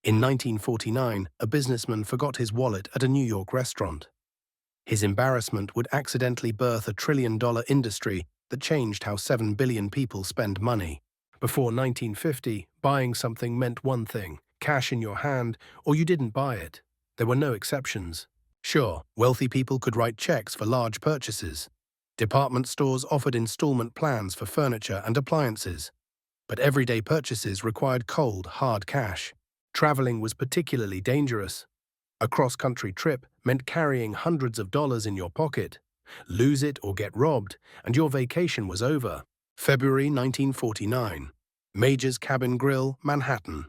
In 1949, a businessman forgot his wallet at a New York restaurant. His embarrassment would accidentally birth a trillion-dollar industry that changed how 7 billion people spend money. Before 1950, buying something meant one thing: cash in your hand, or you didn't buy it. There were no exceptions. Sure, wealthy people could write checks for large purchases. Department stores offered installment plans for furniture and appliances. But everyday purchases required cold, hard cash. Traveling was particularly dangerous. A cross-country trip meant carrying hundreds of dollars in your pocket. Lose it or get robbed, and your vacation was over. February 1949. Major's Cabin Grill, Manhattan.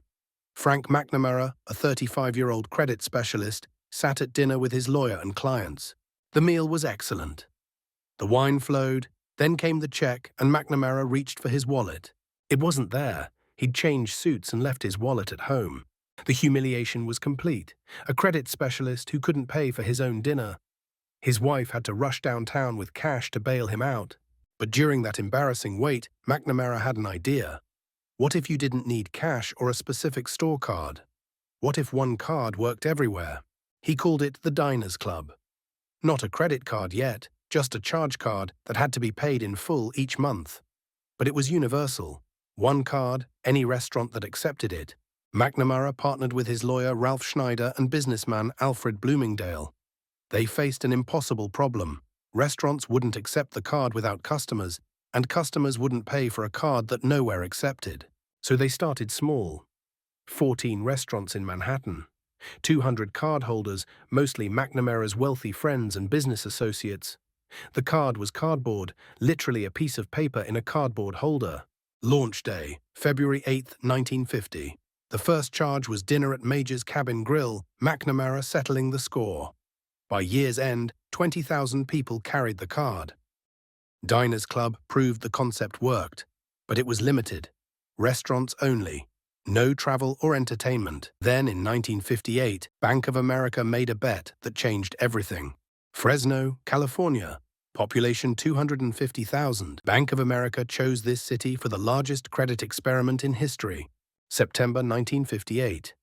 Frank McNamara, a 35-year-old credit specialist, sat at dinner with his lawyer and clients. The meal was excellent. The wine flowed, then came the check, and McNamara reached for his wallet. It wasn't there. He'd changed suits and left his wallet at home. The humiliation was complete. A credit specialist who couldn't pay for his own dinner. His wife had to rush downtown with cash to bail him out. But during that embarrassing wait, McNamara had an idea. What if you didn't need cash or a specific store card? What if one card worked everywhere? He called it the Diners Club. Not a credit card yet, just a charge card that had to be paid in full each month. But it was universal. One card, any restaurant that accepted it. McNamara partnered with his lawyer Ralph Schneider and businessman Alfred Bloomingdale. They faced an impossible problem. Restaurants wouldn't accept the card without customers, and customers wouldn't pay for a card that nowhere accepted. So they started small. 14 restaurants in Manhattan. 200 cardholders, mostly McNamara's wealthy friends and business associates. The card was cardboard, literally a piece of paper in a cardboard holder. Launch day, February 8, 1950. The first charge was dinner at Major's Cabin Grill, McNamara settling the score. By year's end, 20,000 people carried the card. Diners Club proved the concept worked, but it was limited. Restaurants only. No travel or entertainment. Then, in 1958, Bank of America made a bet that changed everything. Fresno, California. Population 250,000. Bank of America chose this city for the largest credit experiment in history. September 1958.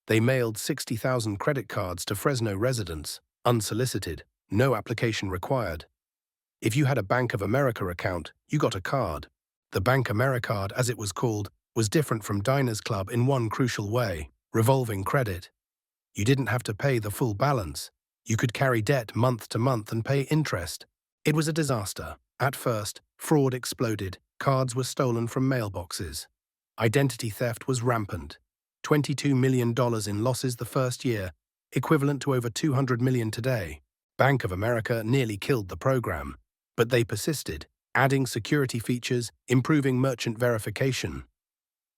They mailed 60,000 credit cards to Fresno residents, unsolicited, no application required. If you had a Bank of America account, you got a card. The Bank Americard, as it was called, was different from Diners Club in one crucial way: revolving credit. You didn't have to pay the full balance. You could carry debt month to month and pay interest. It was a disaster. At first, fraud exploded. Cards were stolen from mailboxes. Identity theft was rampant. $22 million in losses the first year, equivalent to over $200 million today. Bank of America nearly killed the program, but they persisted, adding security features, improving merchant verification.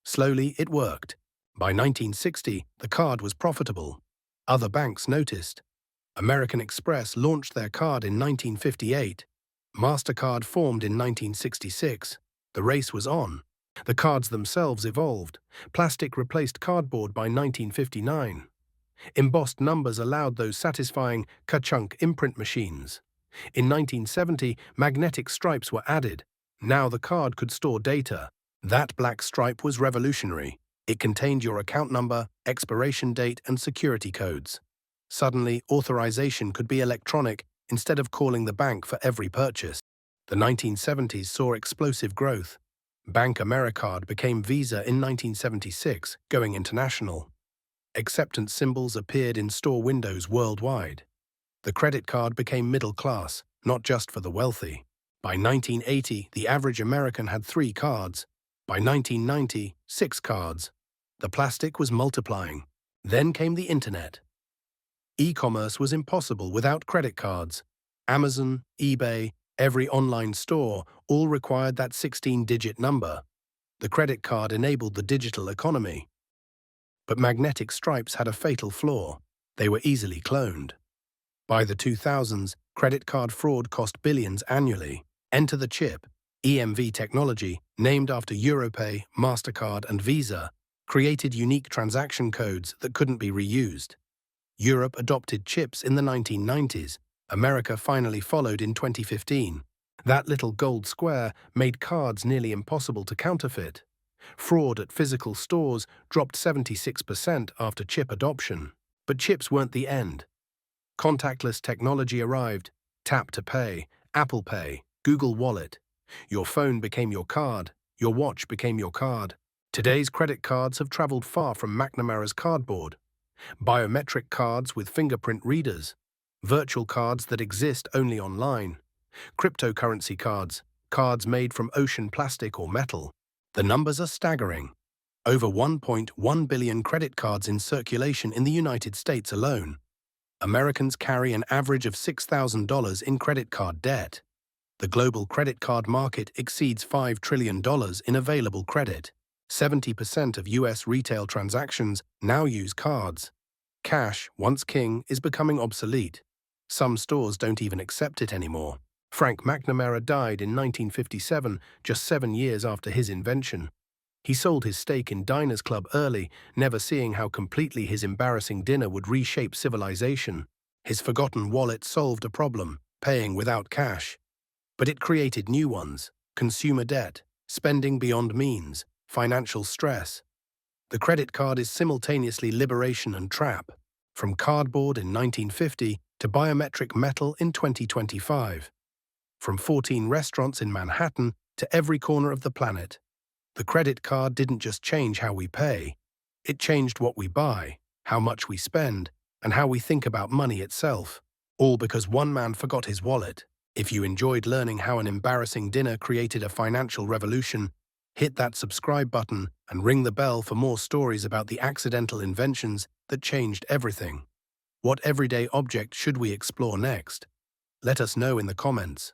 Slowly, it worked. By 1960, the card was profitable. Other banks noticed. American Express launched their card in 1958. MasterCard formed in 1966. The race was on. The cards themselves evolved. Plastic replaced cardboard by 1959. Embossed numbers allowed those satisfying ka-chunk imprint machines. In 1970, magnetic stripes were added. Now the card could store data. That black stripe was revolutionary. It contained your account number, expiration date, and security codes. Suddenly, authorization could be electronic instead of calling the bank for every purchase. The 1970s saw explosive growth. Bank Americard became Visa in 1976, going international. Acceptance symbols appeared in store windows worldwide. The credit card became middle class, not just for the wealthy. By 1980, the average American had 3 cards. By 1990, 6 cards. The plastic was multiplying. Then came the internet. E-commerce was impossible without credit cards. Amazon, eBay, every online store all required that 16-digit number. The credit card enabled the digital economy. But magnetic stripes had a fatal flaw. They were easily cloned. By the 2000s, credit card fraud cost billions annually. Enter the chip. EMV technology, named after Europay, MasterCard, and Visa, created unique transaction codes that couldn't be reused. Europe adopted chips in the 1990s. America finally followed in 2015. That little gold square made cards nearly impossible to counterfeit. Fraud at physical stores dropped 76% after chip adoption. But chips weren't the end. Contactless technology arrived. Tap to pay, Apple Pay, Google Wallet. Your phone became your card. Your watch became your card. Today's credit cards have traveled far from McNamara's cardboard. Biometric cards with fingerprint readers. Virtual cards that exist only online. Cryptocurrency cards, cards made from ocean plastic or metal. The numbers are staggering. Over 1.1 billion credit cards in circulation in the United States alone. Americans carry an average of $6,000 in credit card debt. The global credit card market exceeds $5 trillion in available credit. 70% of US retail transactions now use cards. Cash, once king, is becoming obsolete. Some stores don't even accept it anymore. Frank McNamara died in 1957, just 7 years after his invention. He sold his stake in Diners Club early, never seeing how completely his embarrassing dinner would reshape civilization. His forgotten wallet solved a problem, paying without cash. But it created new ones: consumer debt, spending beyond means, financial stress. The credit card is simultaneously liberation and trap, from cardboard in 1950 to biometric metal in 2025. From 14 restaurants in Manhattan to every corner of the planet. The credit card didn't just change how we pay, it changed what we buy, how much we spend, and how we think about money itself. All because one man forgot his wallet. If you enjoyed learning how an embarrassing dinner created a financial revolution, hit that subscribe button and ring the bell for more stories about the accidental inventions that changed everything. What everyday object should we explore next? Let us know in the comments.